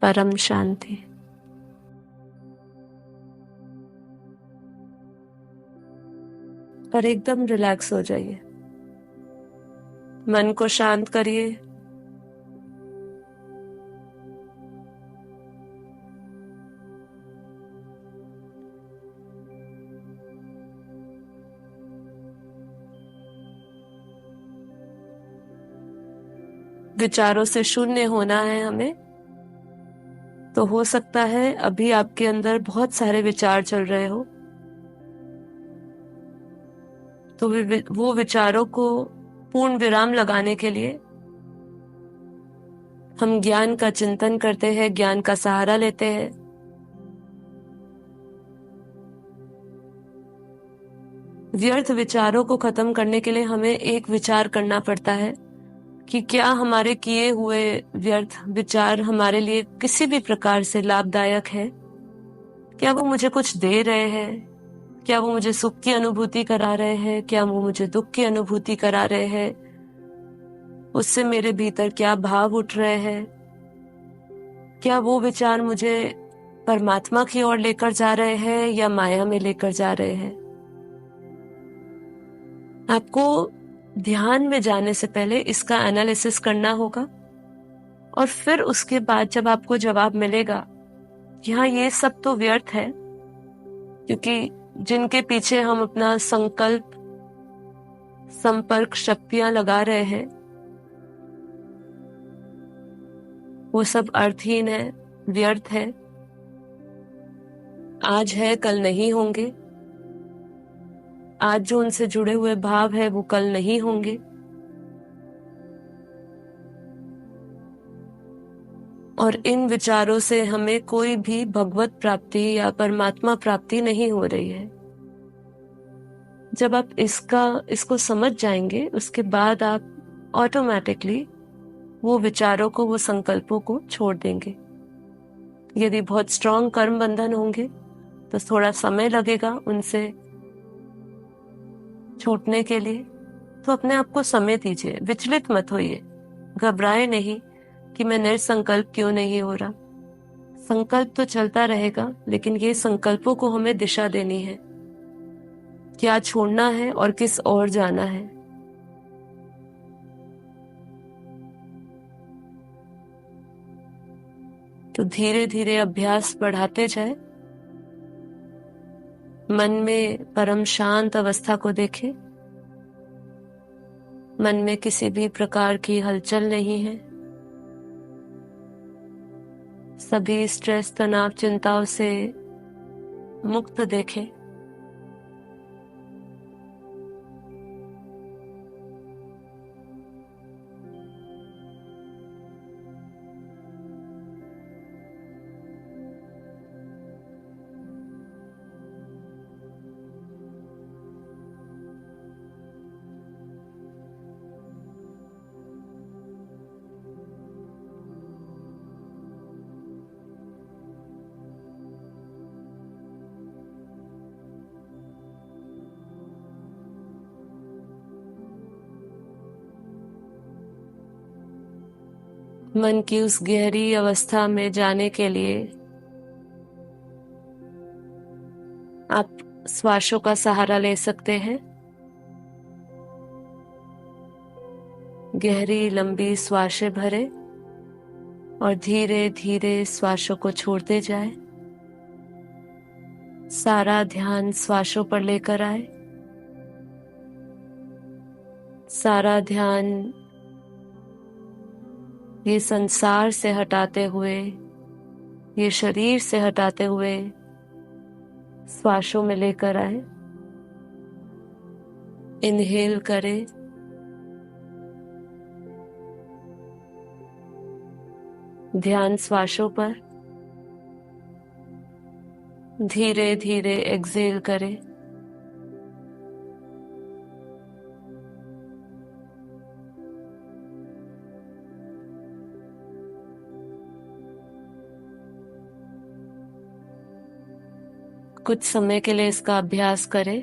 परम शांति। और एकदम रिलैक्स हो जाइए। मन को शांत करिए। विचारों से शून्य होना है हमें। तो हो सकता है अभी आपके अंदर बहुत सारे विचार चल रहे हो, तो वो विचारों को पूर्ण विराम लगाने के लिए हम ज्ञान का चिंतन करते हैं, ज्ञान का सहारा लेते हैं। व्यर्थ विचारों को खत्म करने के लिए हमें एक विचार करना पड़ता है कि क्या हमारे किए हुए व्यर्थ विचार हमारे लिए किसी भी प्रकार से लाभदायक है? क्या वो मुझे कुछ दे रहे हैं? क्या वो मुझे सुख की अनुभूति करा रहे हैं? क्या वो मुझे दुख की अनुभूति करा रहे हैं? उससे मेरे भीतर क्या भाव उठ रहे हैं? क्या वो विचार मुझे परमात्मा की ओर लेकर जा रहे हैं या माया में लेकर जा रहे हैं? आपको ध्यान में जाने से पहले इसका एनालिसिस करना होगा, और फिर उसके बाद जब आपको जवाब मिलेगा कि हाँ, ये सब तो व्यर्थ है, क्योंकि जिनके पीछे हम अपना संकल्प संपर्क शक्तियां लगा रहे हैं वो सब अर्थहीन है, व्यर्थ है, आज है कल नहीं होंगे। आज जो उनसे जुड़े हुए भाव है वो कल नहीं होंगे। और इन विचारों से हमें कोई भी भगवत प्राप्ति या परमात्मा प्राप्ति नहीं हो रही है। जब आप इसको समझ जाएंगे, उसके बाद आप ऑटोमेटिकली वो विचारों को, वो संकल्पों को छोड़ देंगे। यदि बहुत स्ट्रांग कर्म बंधन होंगे तो थोड़ा समय लगेगा उनसे छूटने के लिए। तो अपने आप को समय दीजिए, विचलित मत होइए, घबराए नहीं कि मैं निर्संकल्प क्यों नहीं हो रहा। संकल्प तो चलता रहेगा, लेकिन ये संकल्पों को हमें दिशा देनी है, क्या छोड़ना है और किस ओर जाना है। तो धीरे धीरे अभ्यास बढ़ाते जाए। मन में परम शांत अवस्था को देखें। मन में किसी भी प्रकार की हलचल नहीं है। सभी स्ट्रेस, तनाव, चिंताओं से मुक्त देखें। मन की उस गहरी अवस्था में जाने के लिए आप श्वासों का सहारा ले सकते हैं। गहरी लंबी श्वासें भरे और धीरे धीरे श्वासों को छोड़ते जाए। सारा ध्यान श्वासों पर लेकर आए। सारा ध्यान ये संसार से हटाते हुए, ये शरीर से हटाते हुए श्वासों में लेकर आए। इनहेल करें, ध्यान श्वासों पर। धीरे धीरे एक्सहेल करें। कुछ समय के लिए इसका अभ्यास करें।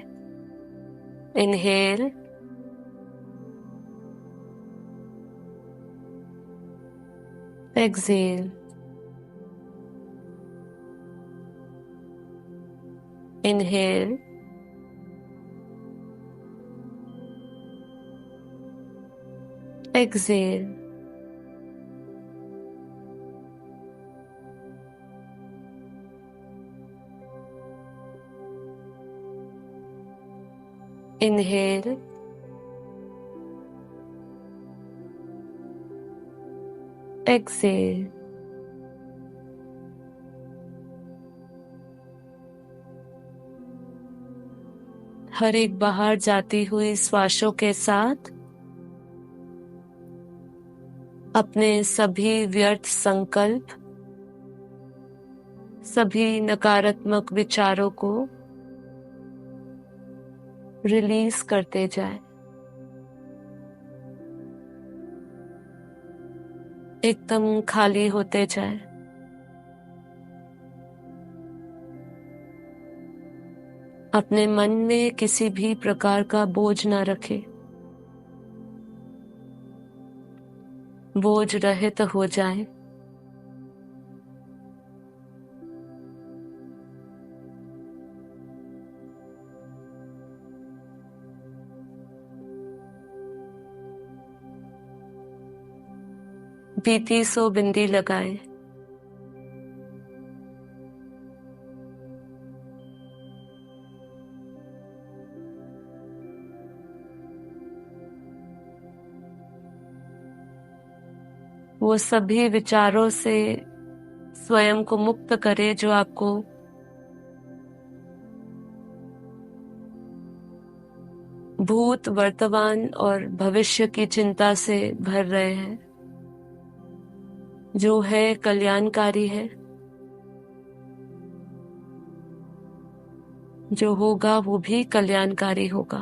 Inhale, exhale. Inhale, exhale. Inhale, exhale. हर एक बाहर जाती हुई श्वासों के साथ अपने सभी व्यर्थ संकल्प, सभी नकारात्मक विचारों को रिलीज करते जाए। एकदम खाली होते जाए। अपने मन में किसी भी प्रकार का बोझ ना रखे। बोझ रहित हो जाए। बीती सो बिंदी लगाए। वो सभी विचारों से स्वयं को मुक्त करे जो आपको भूत, वर्तमान और भविष्य की चिंता से भर रहे हैं। जो है कल्याणकारी है। जो होगा वो भी कल्याणकारी होगा।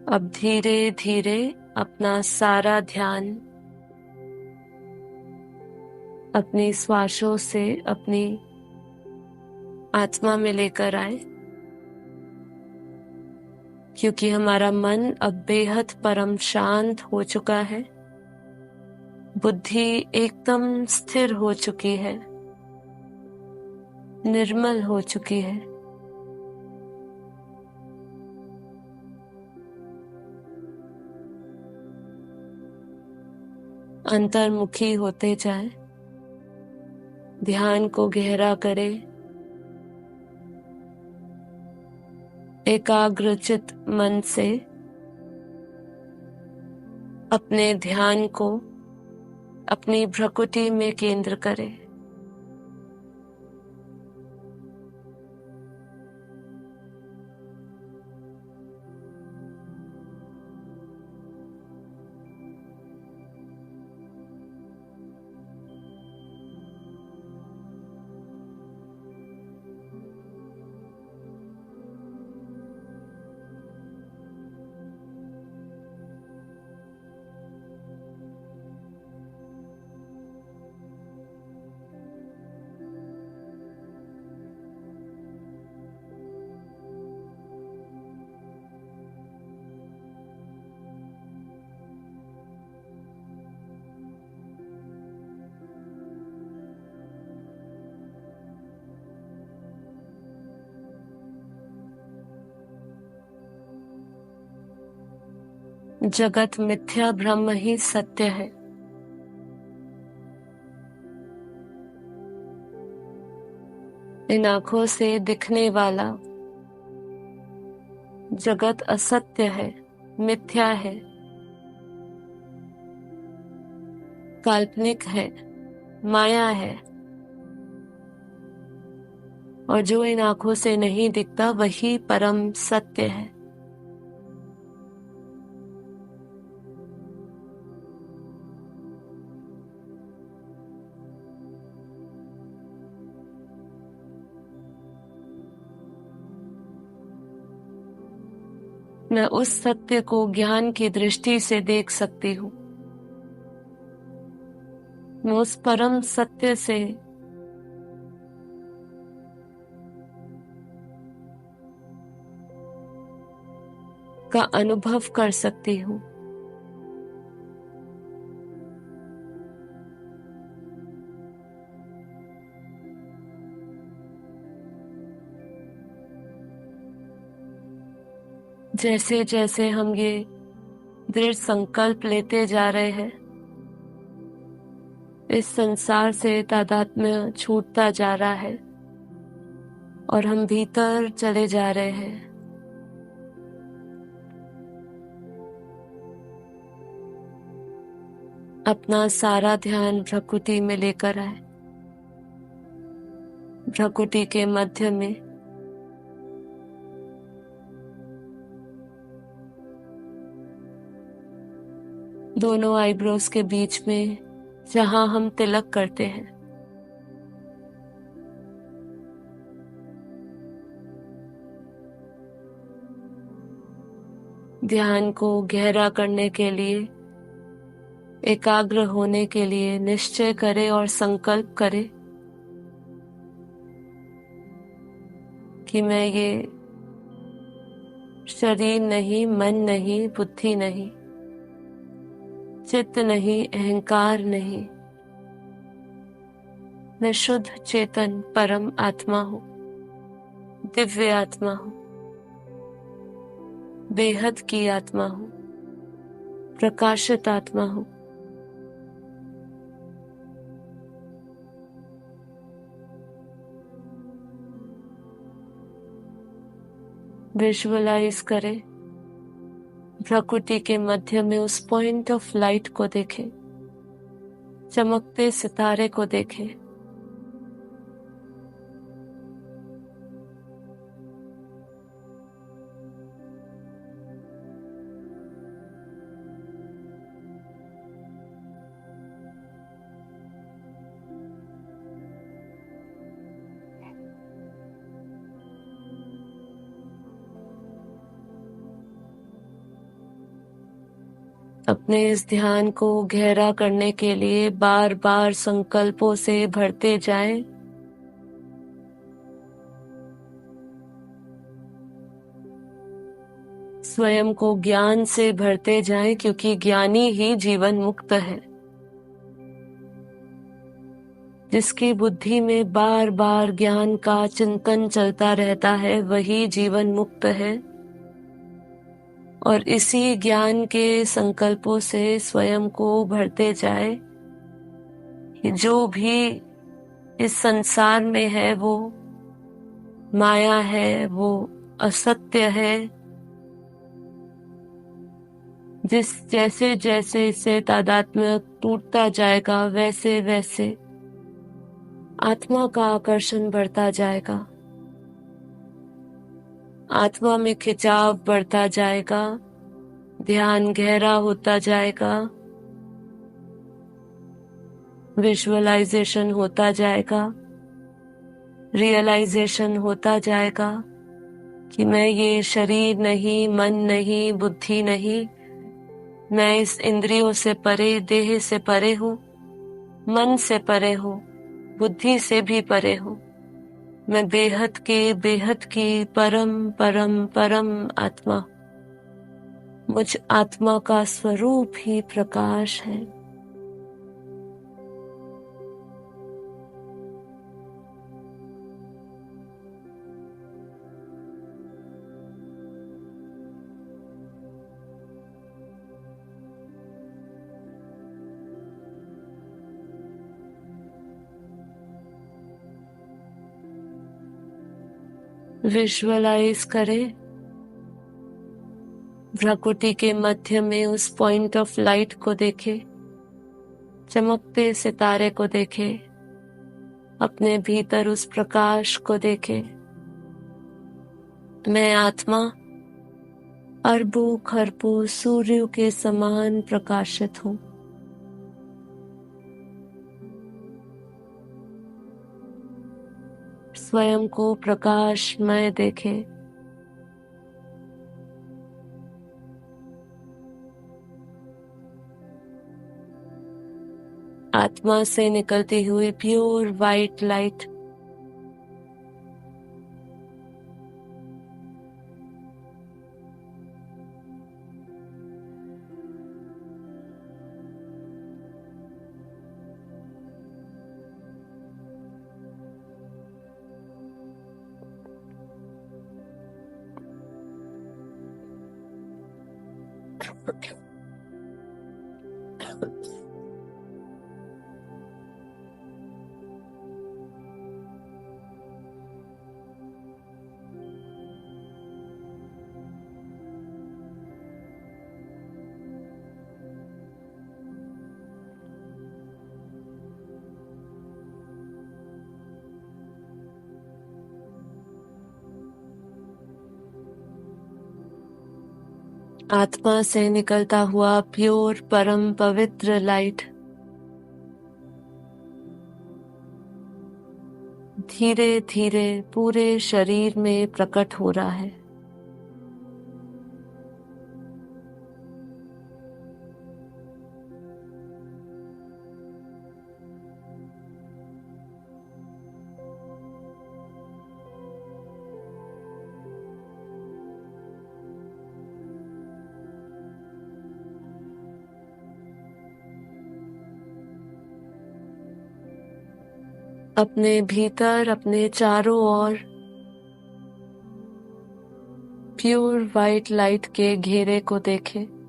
अब धीरे धीरे अपना सारा ध्यान अपनी श्वासों से अपनी आत्मा में लेकर आए, क्योंकि हमारा मन अब बेहद परम शांत हो चुका है। बुद्धि एकदम स्थिर हो चुकी है, निर्मल हो चुकी है। अंतर्मुखी होते जाए। ध्यान को गहरा करे। एकाग्रचित मन से अपने ध्यान को अपनी भ्रुकुटी में केंद्र करे। जगत मिथ्या, ब्रह्म ही सत्य है। इन आंखों से दिखने वाला जगत असत्य है, मिथ्या है, काल्पनिक है, माया है। और जो इन आंखों से नहीं दिखता वही परम सत्य है। मैं उस सत्य को ज्ञान की दृष्टि से देख सकती हूँ। मैं उस परम सत्य से का अनुभव कर सकती हूँ। जैसे जैसे हम ये दृढ़ संकल्प लेते जा रहे हैं, इस संसार से तादात्म्य छूटता जा रहा है और हम भीतर चले जा रहे हैं। अपना सारा ध्यान प्रकृति में लेकर आए। प्रकृति के मध्य में दोनों आईब्रोज के बीच में, जहां हम तिलक करते हैं, ध्यान को गहरा करने के लिए, एकाग्र होने के लिए निश्चय करे और संकल्प करे कि मैं ये शरीर नहीं, मन नहीं, बुद्धि नहीं, चित्त नहीं, अहंकार नहीं, मैं शुद्ध चेतन परम आत्मा हूँ, दिव्य आत्मा हूँ, बेहद की आत्मा हूँ, प्रकाशित आत्मा हूँ। विजुअलाइज करें, प्रकृति के मध्य में उस पॉइंट ऑफ लाइट को देखें, चमकते सितारे को देखें। अपने इस ध्यान को गहरा करने के लिए बार बार संकल्पों से भरते जाएं। स्वयं को ज्ञान से भरते जाएं, क्योंकि ज्ञानी ही जीवन मुक्त है। जिसकी बुद्धि में बार बार ज्ञान का चिंतन चलता रहता है, वही जीवन मुक्त है। और इसी ज्ञान के संकल्पों से स्वयं को भरते जाए कि जो भी इस संसार में है वो माया है, वो असत्य है। जैसे जैसे इससे तादात्म्य टूटता जाएगा, वैसे वैसे आत्मा का आकर्षण बढ़ता जाएगा, आत्मा में खिंचाव बढ़ता जाएगा, ध्यान गहरा होता जाएगा, विजुअलाइजेशन होता जाएगा, रियलाइजेशन होता जाएगा कि मैं ये शरीर नहीं, मन नहीं, बुद्धि नहीं, मैं इस इंद्रियों से परे, देह से परे हूँ, मन से परे हूँ, बुद्धि से भी परे हूँ। मैं बेहद के, बेहद की परम परम परम आत्मा, मुझ आत्मा का स्वरूप ही प्रकाश है। विजुअलाइज करें, प्रकृति के मध्य में उस पॉइंट ऑफ लाइट को देखें, चमकते सितारे को देखें, अपने भीतर उस प्रकाश को देखें। मैं आत्मा अरबों खरबों सूर्यों के समान प्रकाशित हूँ। स्वयं को प्रकाशमय देखें। आत्मा से निकलती हुई प्योर वाइट लाइट आत्मा से निकलता हुआ प्योर परम पवित्र लाइट धीरे धीरे पूरे शरीर में प्रकट हो रहा है। अपने भीतर अपने चारों ओर प्योर वाइट लाइट के घेरे को देखें।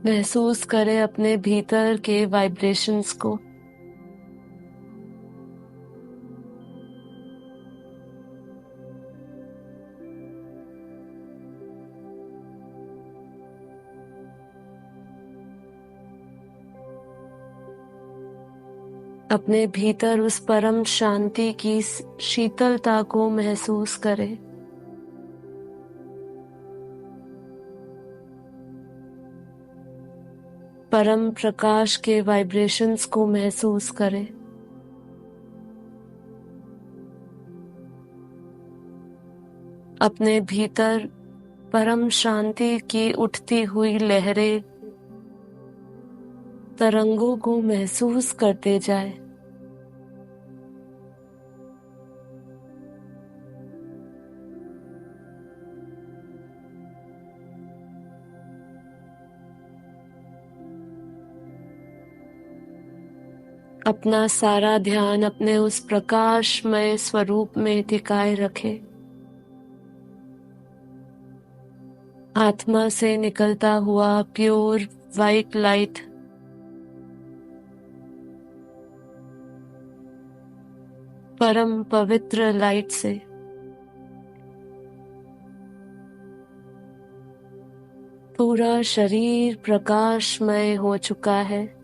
महसूस करें अपने भीतर के वाइब्रेशंस को। अपने भीतर उस परम शांति की शीतलता को महसूस करें। परम प्रकाश के वाइब्रेशंस को महसूस करें। अपने भीतर परम शांति की उठती हुई लहरें तरंगों को महसूस करते जाए। अपना सारा ध्यान अपने उस प्रकाशमय स्वरूप में टिकाए रखें। आत्मा से निकलता हुआ प्योर वाइट लाइट परम पवित्र लाइट से पूरा शरीर प्रकाशमय हो चुका है।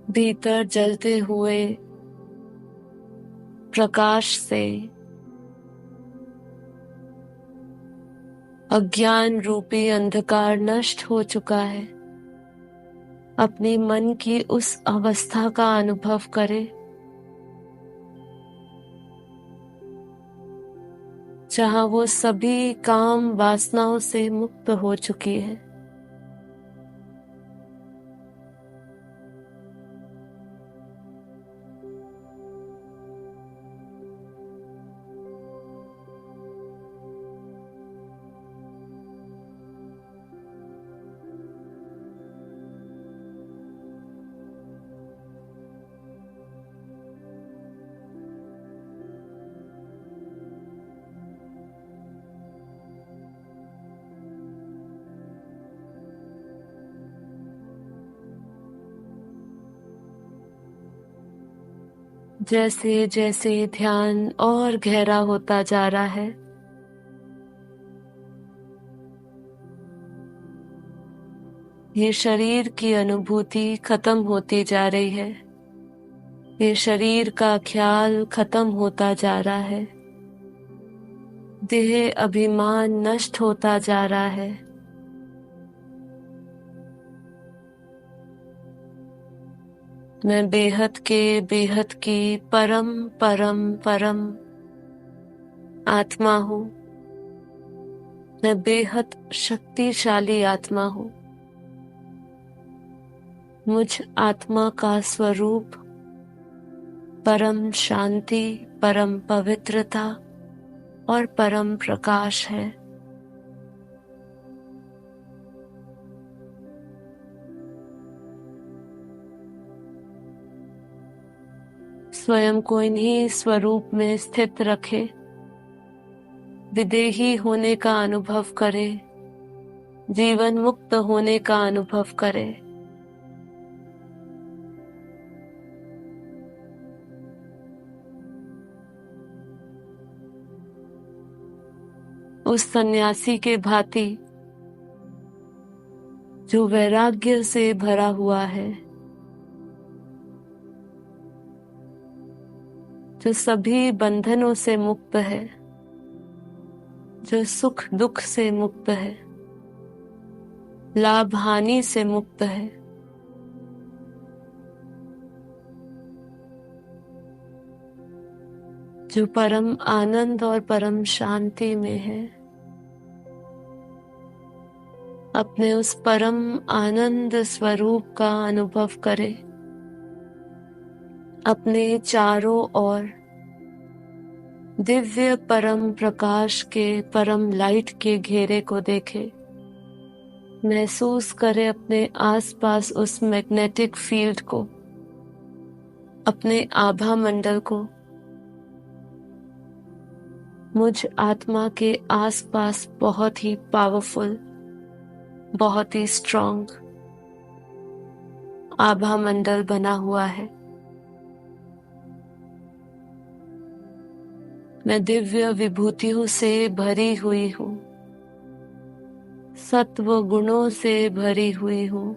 भीतर जलते हुए प्रकाश से अज्ञान रूपी अंधकार नष्ट हो चुका है। अपने मन की उस अवस्था का अनुभव करें जहां वो सभी काम वासनाओं से मुक्त हो चुकी है। जैसे जैसे ध्यान और गहरा होता जा रहा है, ये शरीर की अनुभूति खत्म होती जा रही है। ये शरीर का ख्याल खत्म होता जा रहा है। देह अभिमान नष्ट होता जा रहा है। मैं बेहद के बेहद की परम परम परम आत्मा हूँ। मैं बेहद शक्तिशाली आत्मा हूँ। मुझ आत्मा का स्वरूप परम शांति, परम पवित्रता और परम प्रकाश है। स्वयं को इन्हीं स्वरूप में स्थित रखे, विदेही होने का अनुभव करे, जीवन मुक्त होने का अनुभव करे। उस सन्यासी के भांति जो वैराग्य से भरा हुआ है, जो सभी बंधनों से मुक्त है, जो सुख दुख से मुक्त है, लाभ हानि से मुक्त है। जो परम आनंद और परम शांति में है, अपने उस परम आनंद स्वरूप का अनुभव करे। अपने चारों ओर दिव्य परम प्रकाश के, परम लाइट के घेरे को देखे। महसूस करे अपने आसपास उस मैग्नेटिक फील्ड को, अपने आभा मंडल को। मुझ आत्मा के आसपास बहुत ही पावरफुल, बहुत ही स्ट्रॉन्ग आभा मंडल बना हुआ है। मैं दिव्य विभूतियों से भरी हुई हूँ, सत्व गुणों से भरी हुई हूँ।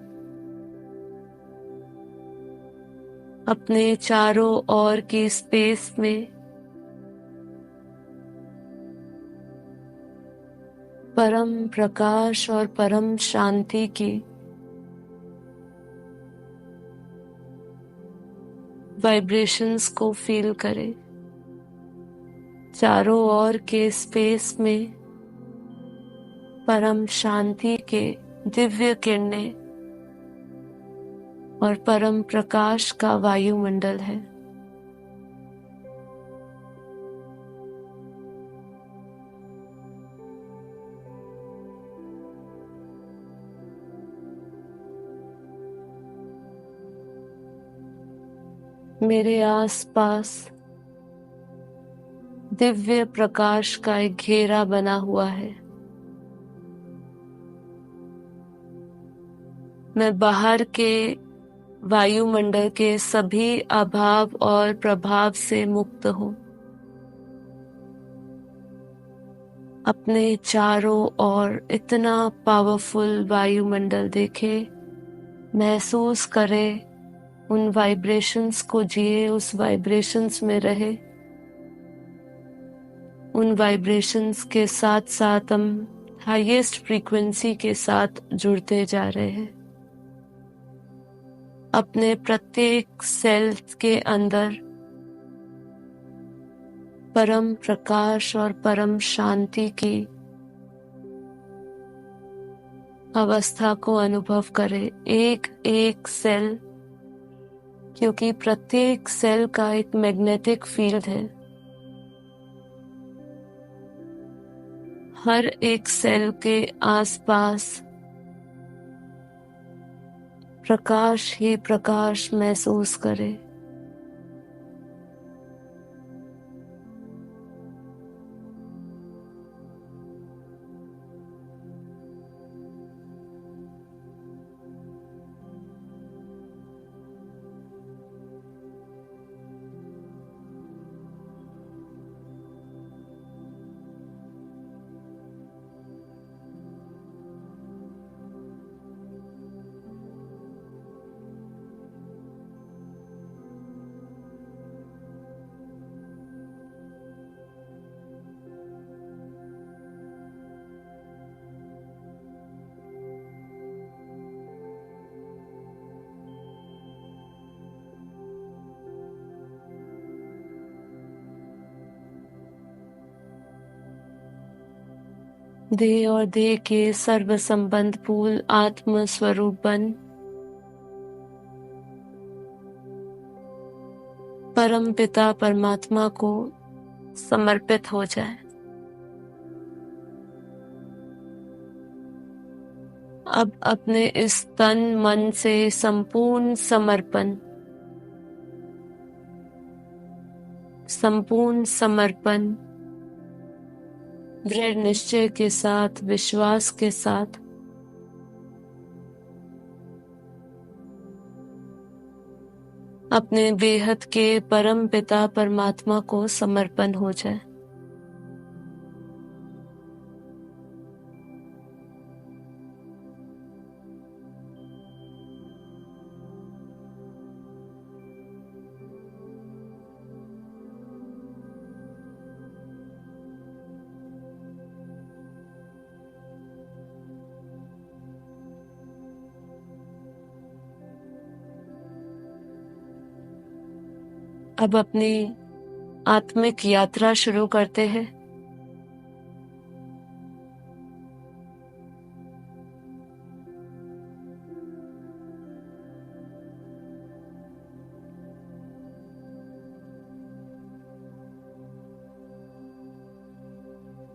अपने चारों ओर की स्पेस में परम प्रकाश और परम शांति की वाइब्रेशंस को फील करें। चारों ओर के स्पेस में परम शांति के दिव्य किरणें और परम प्रकाश का वायुमंडल है। मेरे आसपास दिव्य प्रकाश का एक घेरा बना हुआ है। मैं बाहर के वायुमंडल के सभी अभाव और प्रभाव से मुक्त हूँ। अपने चारों ओर इतना पावरफुल वायुमंडल देखे, महसूस करे, उन वाइब्रेशंस को जिए, उस वाइब्रेशंस में रहे। उन वाइब्रेशंस के साथ साथ हम हाईएस्ट फ्रीक्वेंसी के साथ जुड़ते जा रहे हैं। अपने प्रत्येक सेल के अंदर परम प्रकाश और परम शांति की अवस्था को अनुभव करें, एक एक सेल, क्योंकि प्रत्येक सेल का एक मैग्नेटिक फील्ड है। हर एक सेल के आसपास प्रकाश ही प्रकाश महसूस करें। देह और देह के सर्व संबंध पूल आत्म स्वरूप बन परम पिता परमात्मा को समर्पित हो जाए। अब अपने इस तन मन से संपूर्ण समर्पण दृढ़ निश्चय के साथ, विश्वास के साथ अपने बेहद के परम पिता परमात्मा को समर्पण हो जाए। अब अपनी आत्मिक यात्रा शुरू करते हैं।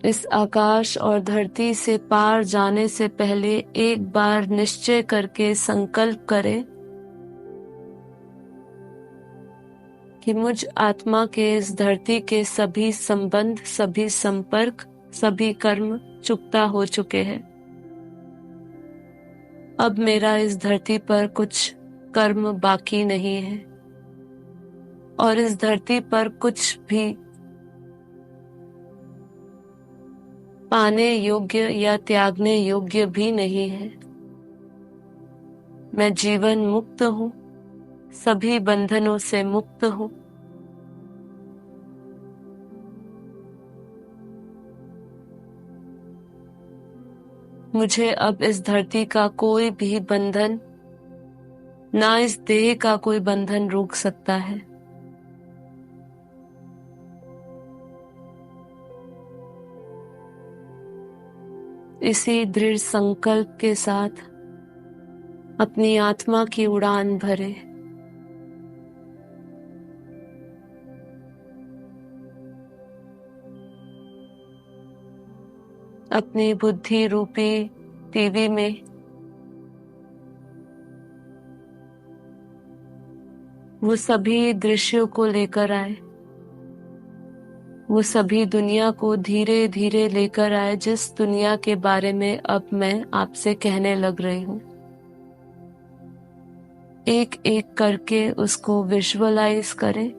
इस आकाश और धरती से पार जाने से पहले एक बार निश्चय करके संकल्प करें कि मुझ आत्मा के इस धरती के सभी संबंध, सभी संपर्क, सभी कर्म चुकता हो चुके हैं। अब मेरा इस धरती पर कुछ कर्म बाकी नहीं है और इस धरती पर कुछ भी पाने योग्य या त्यागने योग्य भी नहीं है। मैं जीवन मुक्त हूँ, सभी बंधनों से मुक्त हूँ। मुझे अब इस धरती का कोई भी बंधन, ना इस देह का कोई बंधन रोक सकता है। इसी दृढ़ संकल्प के साथ अपनी आत्मा की उड़ान भरे। अपनी बुद्धि रूपी टीवी में वो सभी दृश्यों को लेकर आए, वो सभी दुनिया को धीरे धीरे लेकर आए जिस दुनिया के बारे में अब मैं आपसे कहने लग रही हूँ। एक एक करके उसको विजुअलाइज करें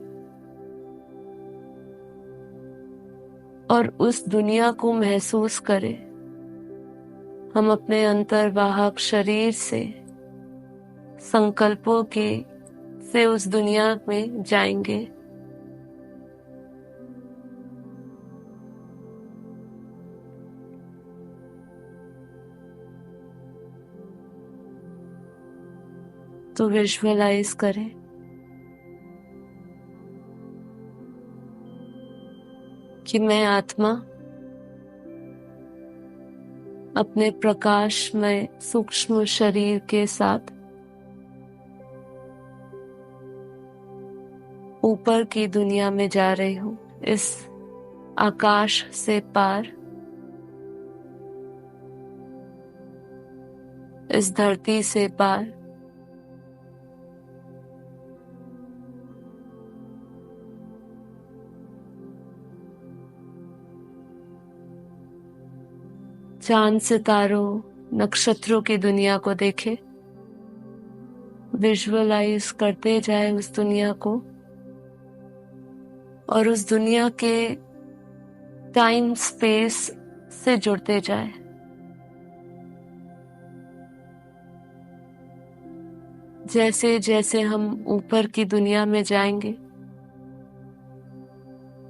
और उस दुनिया को महसूस करें। हम अपने अंतर्वाहक शरीर से संकल्पों के से उस दुनिया में जाएंगे। तो विजुअलाइज करें कि मैं आत्मा अपने प्रकाशमय सूक्ष्म शरीर के साथ ऊपर की दुनिया में जा रही हूँ, इस आकाश से पार, इस धरती से पार। चांद सितारों नक्षत्रों की दुनिया को देखे, विजुअलाइज करते जाए उस दुनिया को और उस दुनिया के टाइम स्पेस से जुड़ते जाए। जैसे जैसे हम ऊपर की दुनिया में जाएंगे,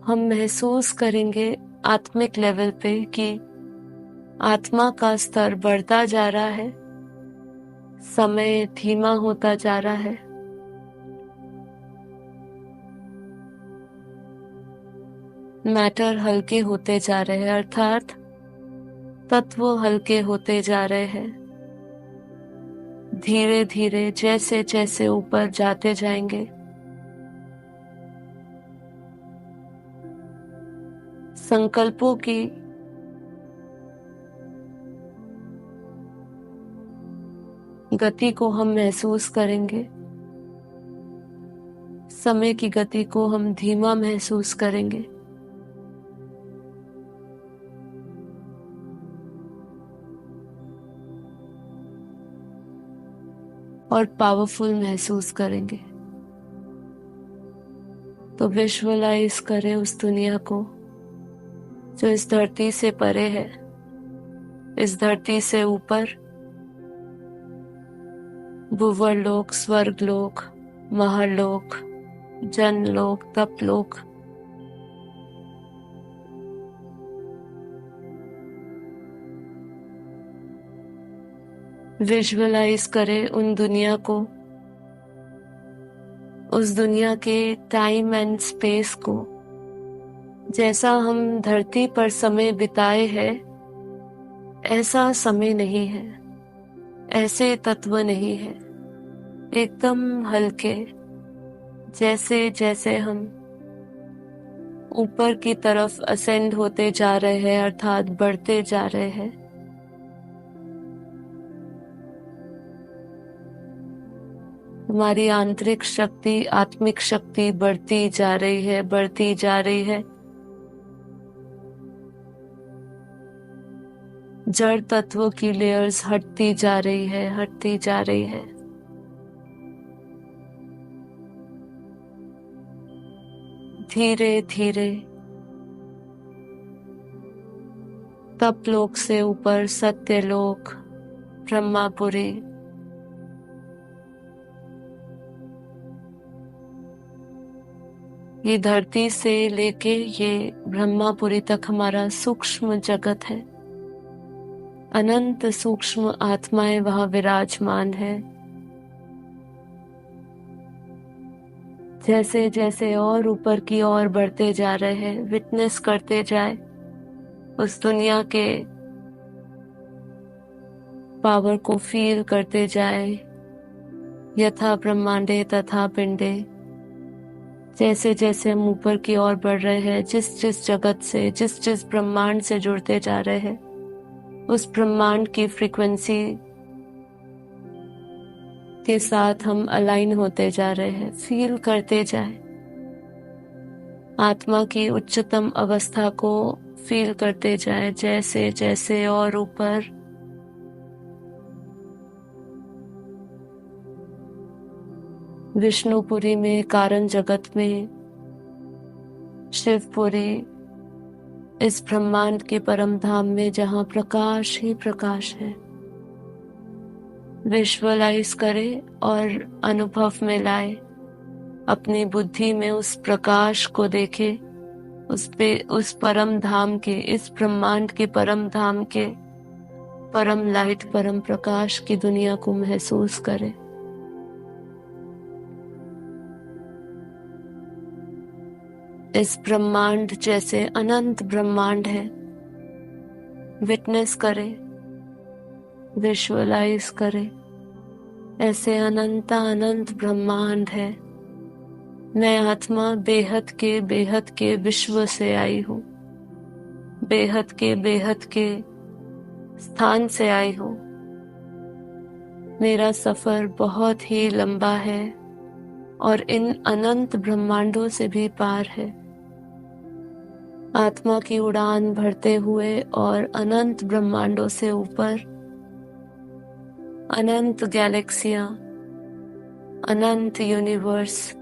हम महसूस करेंगे आत्मिक लेवल पे कि आत्मा का स्तर बढ़ता जा रहा है, समय धीमा होता जा रहा है। मैटर हल्के होते जा रहे हैं, अर्थात तत्व हल्के होते जा रहे हैं। धीरे धीरे जैसे जैसे ऊपर जाते जाएंगे, संकल्पों की गति को हम महसूस करेंगे। समय की गति को हम धीमा महसूस करेंगे। और पावरफुल महसूस करेंगे। तो विजुअलाइज करें उस दुनिया को जो इस धरती से परे है, इस धरती से ऊपर भुवरलोक, स्वर्गलोक, महरलोक, जनलोक, तपलोक। विजुअलाइज करें उन दुनिया को, उस दुनिया के टाइम एंड स्पेस को। जैसा हम धरती पर समय बिताए हैं, ऐसा समय नहीं है, ऐसे तत्व नहीं है। एकदम हल्के, जैसे जैसे हम ऊपर की तरफ असेंड होते जा रहे हैं, अर्थात बढ़ते जा रहे हैं, हमारी आंतरिक शक्ति, आत्मिक शक्ति बढ़ती जा रही है, बढ़ती जा रही है। जड़ तत्वों की लेयर्स हटती जा रही है, हटती जा रही है। धीरे धीरे तपलोक से ऊपर सत्यलोक, ब्रह्मापुरी, ये धरती से लेके ये ब्रह्मापुरी तक हमारा सूक्ष्म जगत है। अनंत सूक्ष्म आत्माएं वहां विराजमान है। जैसे जैसे और ऊपर की ओर बढ़ते जा रहे हैं, विटनेस करते जाए उस दुनिया के पावर को, फील करते जाए। यथा ब्रह्मांडे तथा पिंडे। जैसे जैसे हम ऊपर की ओर बढ़ रहे हैं, जिस जिस जगत से, जिस जिस ब्रह्मांड से जुड़ते जा रहे हैं, उस ब्रह्मांड की फ्रीक्वेंसी के साथ हम अलाइन होते जा रहे हैं। फील करते जाए, आत्मा की उच्चतम अवस्था को फील करते जाए। जैसे जैसे और ऊपर विष्णुपुरी में, कारण जगत में, शिवपुरी, इस ब्रह्मांड के परम धाम में जहां प्रकाश ही प्रकाश है। विजुअलाइज करें और अनुभव में लाए, अपनी बुद्धि में उस प्रकाश को देखे, उस परम धाम के, इस ब्रह्मांड के परम धाम के परम लाइट, परम प्रकाश की दुनिया को महसूस करें। इस ब्रह्मांड जैसे अनंत ब्रह्मांड है, विटनेस करें, विजुअलाइज करें, ऐसे अनंत अनंत ब्रह्मांड है। मैं आत्मा बेहद के विश्व से आई हूँ, बेहद के स्थान से आई हूँ। मेरा सफर बहुत ही लंबा है और इन अनंत ब्रह्मांडों से भी पार है। आत्मा की उड़ान भरते हुए और अनंत ब्रह्मांडों से ऊपर, अनंत गैलेक्सियां, अनंत universe,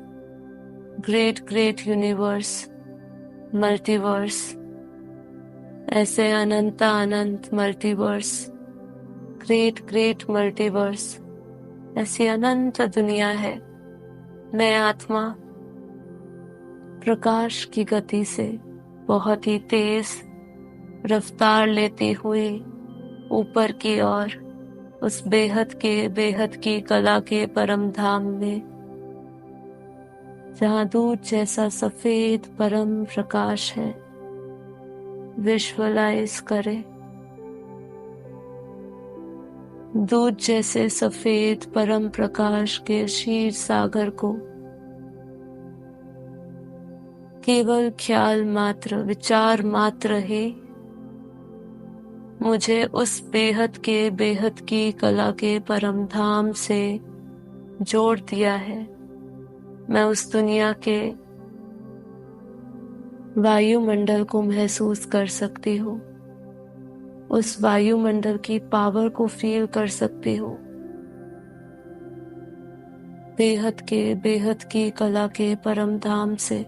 great great universe, multiverse, ऐसे अनंत अनंत मल्टीवर्स, ग्रेट ग्रेट मल्टीवर्स, ऐसी अनंत दुनिया है। मैं आत्मा प्रकाश की गति से बहुत ही तेज रफ्तार लेती हुई ऊपर की ओर, उस बेहद की कला के परम धाम में, जहाँ दूध जैसा सफेद परम प्रकाश है। विजुअलाइज करें, दूध जैसे सफेद परम प्रकाश के क्षीर सागर को केवल ख्याल मात्र, विचार मात्र ही मुझे उस बेहद के बेहद की कला के परम धाम से जोड़ दिया है। मैं उस दुनिया के वायुमंडल को महसूस कर सकती हूँ, उस वायुमंडल की पावर को फील कर सकती हूँ। बेहद के बेहद की कला के परम धाम से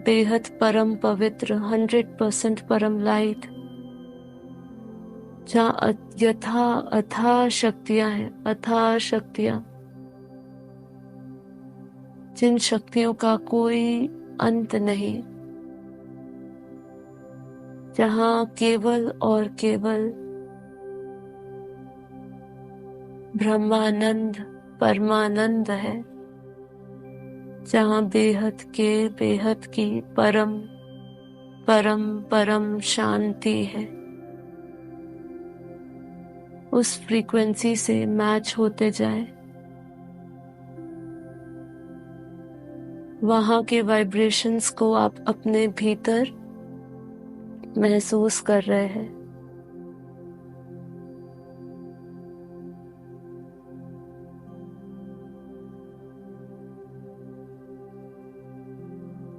बेहद परम पवित्र 100% परम लाइट, जहाँ यथा अथाह शक्तियां हैं, अथाह शक्तियां, जिन शक्तियों का कोई अंत नहीं, जहाँ केवल और केवल ब्रह्मानंद परमानंद है, जहाँ बेहद के बेहद की परम परम परम शांति है। उस फ्रीक्वेंसी से मैच होते जाए, वहां के वाइब्रेशंस को आप अपने भीतर महसूस कर रहे हैं।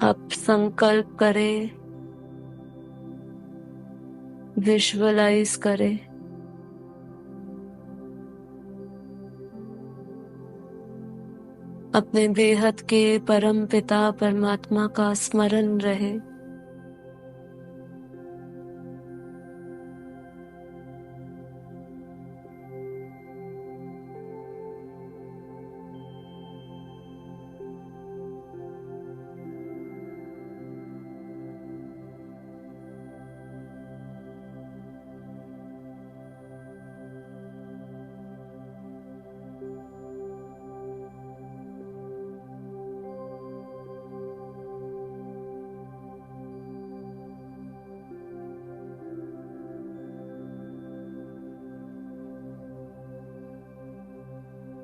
आप संकल्प करें, विजुअलाइज करें, अपने बेहद के परम पिता परमात्मा का स्मरण रहे।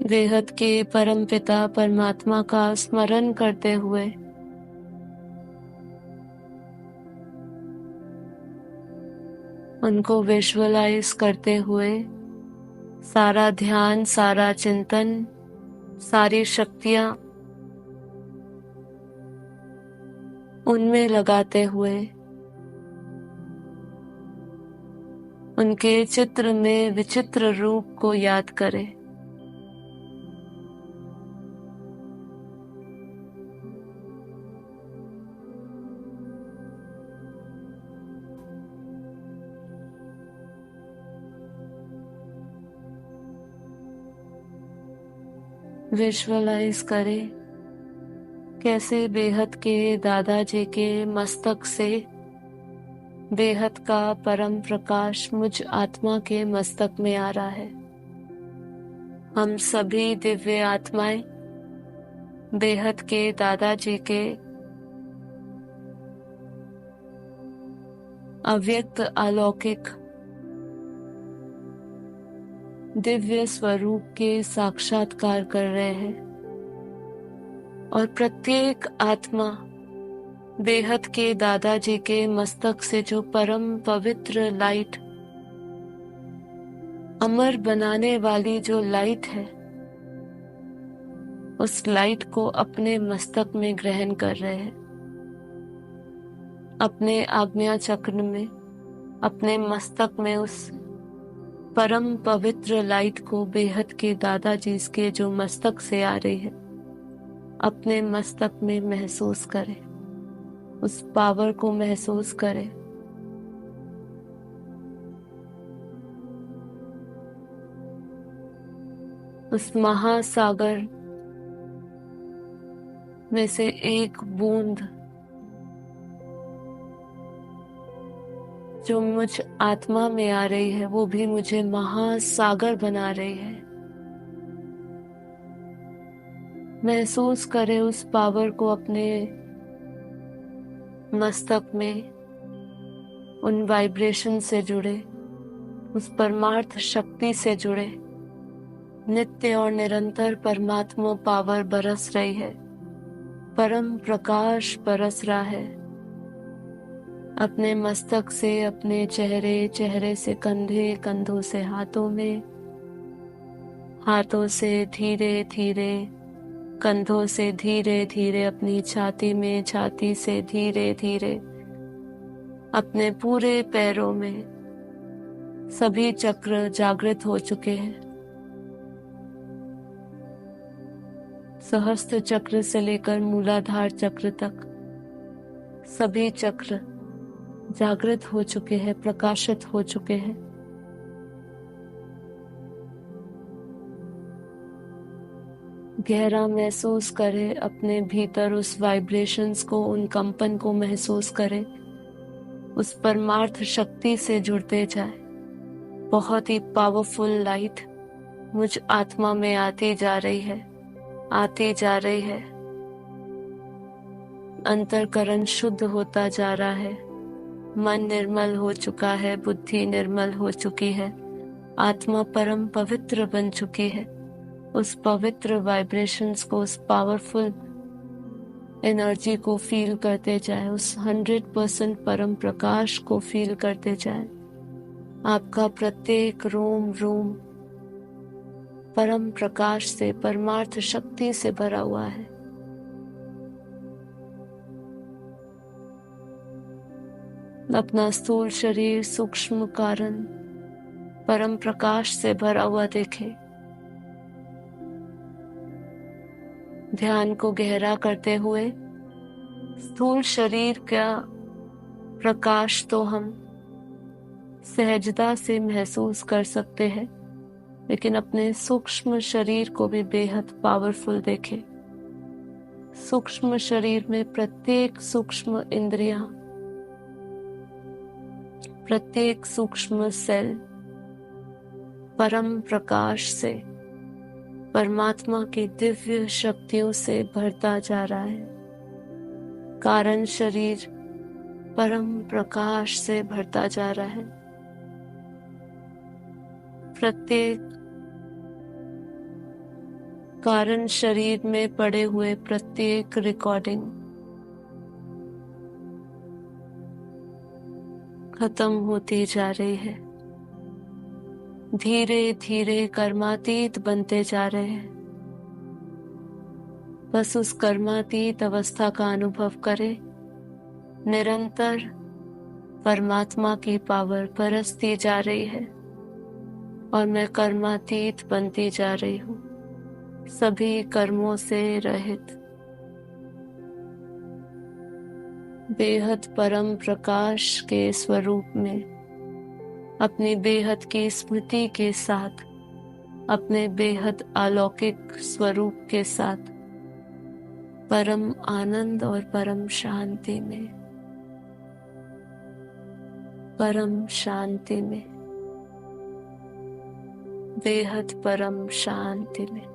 बेहद के परम पिता परमात्मा का स्मरण करते हुए उनको विजुअलाइज करते हुए सारा ध्यान, सारा चिंतन, सारी शक्तियां उनमें लगाते हुए उनके चित्र में विचित्र रूप को याद करें। विजुअलाइज करें कैसे बेहद के दादाजी के मस्तक से बेहद का परम प्रकाश मुझ आत्मा के मस्तक में आ रहा है। हम सभी दिव्य आत्माएं बेहद के दादाजी के अव्यक्त अलौकिक दिव्य स्वरूप के साक्षात्कार कर रहे हैं और प्रत्येक आत्मा बेहद के दादाजी के मस्तक से जो परम पवित्र लाइट, अमर बनाने वाली जो लाइट है, उस लाइट को अपने मस्तक में ग्रहण कर रहे हैं। अपने आज्ञा चक्र में, अपने मस्तक में उस परम पवित्र लाइट को बेहद के दादाजी के जो मस्तक से आ रही है, अपने मस्तक में महसूस करें, उस पावर को महसूस करें। उस महासागर में से एक बूंद जो मुझ आत्मा में आ रही है, वो भी मुझे महासागर बना रही है। महसूस करें उस पावर को अपने मस्तक में, उन वाइब्रेशन से जुड़े, उस परमार्थ शक्ति से जुड़े। नित्य और निरंतर परमात्मा पावर बरस रही है, परम प्रकाश बरस रहा है। अपने मस्तक से अपने चेहरे, चेहरे से कंधे, कंधों से हाथों में, हाथों से धीरे धीरे, कंधों से धीरे धीरे अपनी छाती में, छाती से धीरे धीरे अपने पूरे पैरों में सभी चक्र जागृत हो चुके हैं। सहस्त्र चक्र से लेकर मूलाधार चक्र तक सभी चक्र जागृत हो चुके हैं, प्रकाशित हो चुके हैं। गहरा महसूस करें अपने भीतर उस वाइब्रेशंस को, उन कंपन को महसूस करें, उस परमार्थ शक्ति से जुड़ते जाए। बहुत ही पावरफुल लाइट मुझ आत्मा में आती जा रही है, आती जा रही है। अंतर्करण शुद्ध होता जा रहा है, मन निर्मल हो चुका है, बुद्धि निर्मल हो चुकी है, आत्मा परम पवित्र बन चुकी है। उस पवित्र वाइब्रेशंस को, उस पावरफुल एनर्जी को फील करते जाए, उस 100% परम प्रकाश को फील करते जाए। आपका प्रत्येक रोम रोम परम प्रकाश से, परमार्थ शक्ति से भरा हुआ है। अपना स्थूल शरीर, सूक्ष्म कारण परम प्रकाश से भरा हुआ देखें। ध्यान को गहरा करते हुए स्थूल शरीर का प्रकाश तो हम सहजता से महसूस कर सकते हैं, लेकिन अपने सूक्ष्म शरीर को भी बेहद पावरफुल देखें। सूक्ष्म शरीर में प्रत्येक सूक्ष्म इंद्रियां, प्रत्येक सूक्ष्म सेल परम प्रकाश से, परमात्मा की दिव्य शक्तियों से भरता जा रहा है। कारण शरीर परम प्रकाश से भरता जा रहा है। प्रत्येक कारण शरीर में पड़े हुए प्रत्येक रिकॉर्डिंग खत्म होती जा रही है। धीरे धीरे कर्मातीत बनते जा रहे हैं। बस उस कर्मातीत अवस्था का अनुभव करें। निरंतर परमात्मा की पावर बरसती जा रही है और मैं कर्मातीत बनती जा रही हूँ, सभी कर्मों से रहित, बेहद परम प्रकाश के स्वरूप में, अपनी बेहद की स्मृति के साथ, अपने बेहद अलौकिक स्वरूप के साथ, परम आनंद और परम शांति में, परम शांति में, बेहद परम शांति में।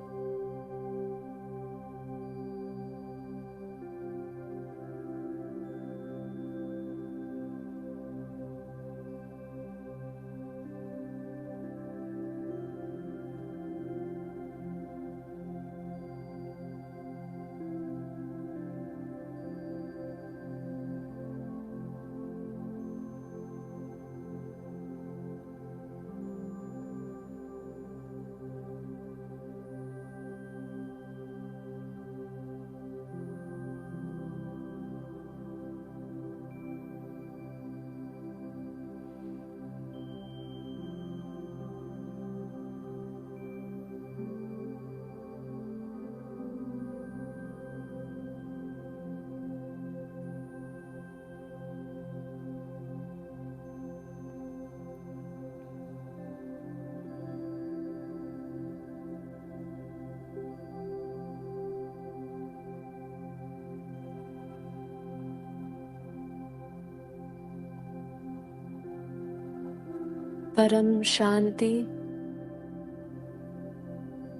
परम शांति।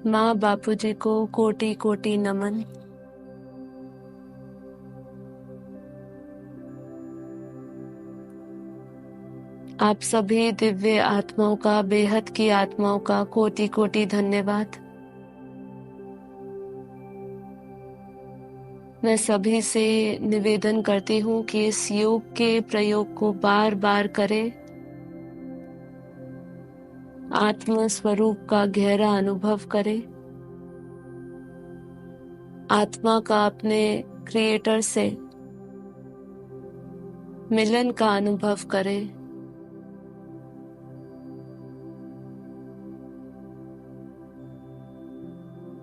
माँ बापूजी को कोटि कोटि नमन। आप सभी दिव्य आत्माओं का, बेहद की आत्माओं का कोटि कोटि धन्यवाद। मैं सभी से निवेदन करती हूँ कि इस योग के प्रयोग को बार बार करें। आत्म स्वरूप का गहरा अनुभव करें। आत्मा का अपने क्रिएटर से मिलन का अनुभव करें।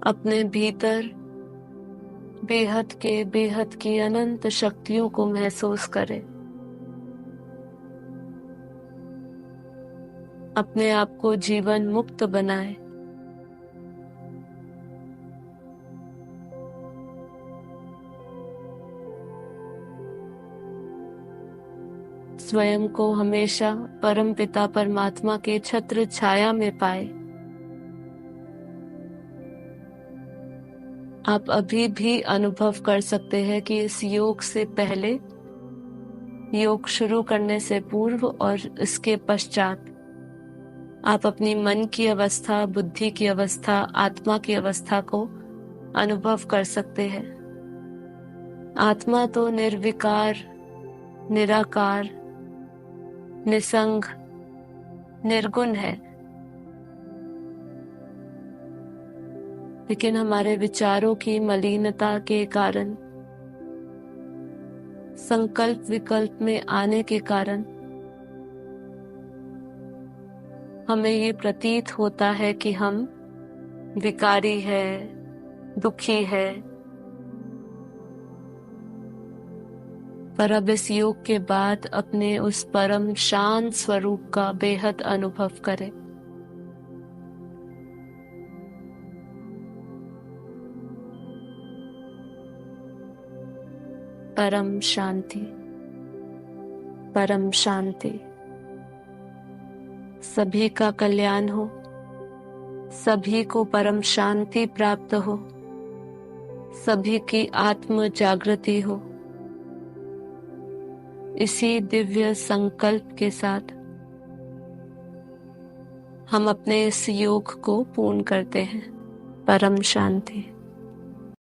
अपने भीतर बेहद के, बेहद की अनंत शक्तियों को महसूस करें। अपने आप को जीवन मुक्त बनाएं। स्वयं को हमेशा परम पिता परमात्मा के छत्र छाया में पाए। आप अभी भी अनुभव कर सकते हैं कि इस योग से पहले, योग शुरू करने से पूर्व और इसके पश्चात आप अपनी मन की अवस्था, बुद्धि की अवस्था, आत्मा की अवस्था को अनुभव कर सकते हैं। आत्मा तो निर्विकार, निराकार, निसंग, निर्गुण है, लेकिन हमारे विचारों की मलिनता के कारण, संकल्प विकल्प में आने के कारण हमें ये प्रतीत होता है कि हम विकारी है, दुखी है। पर अब इस योग के बाद अपने उस परम शांत स्वरूप का बेहद अनुभव करें। परम शांति, परम शांति। सभी का कल्याण हो, सभी को परम शांति प्राप्त हो, सभी की आत्म जागृति हो। इसी दिव्य संकल्प के साथ हम अपने इस योग को पूर्ण करते हैं। परम शांति।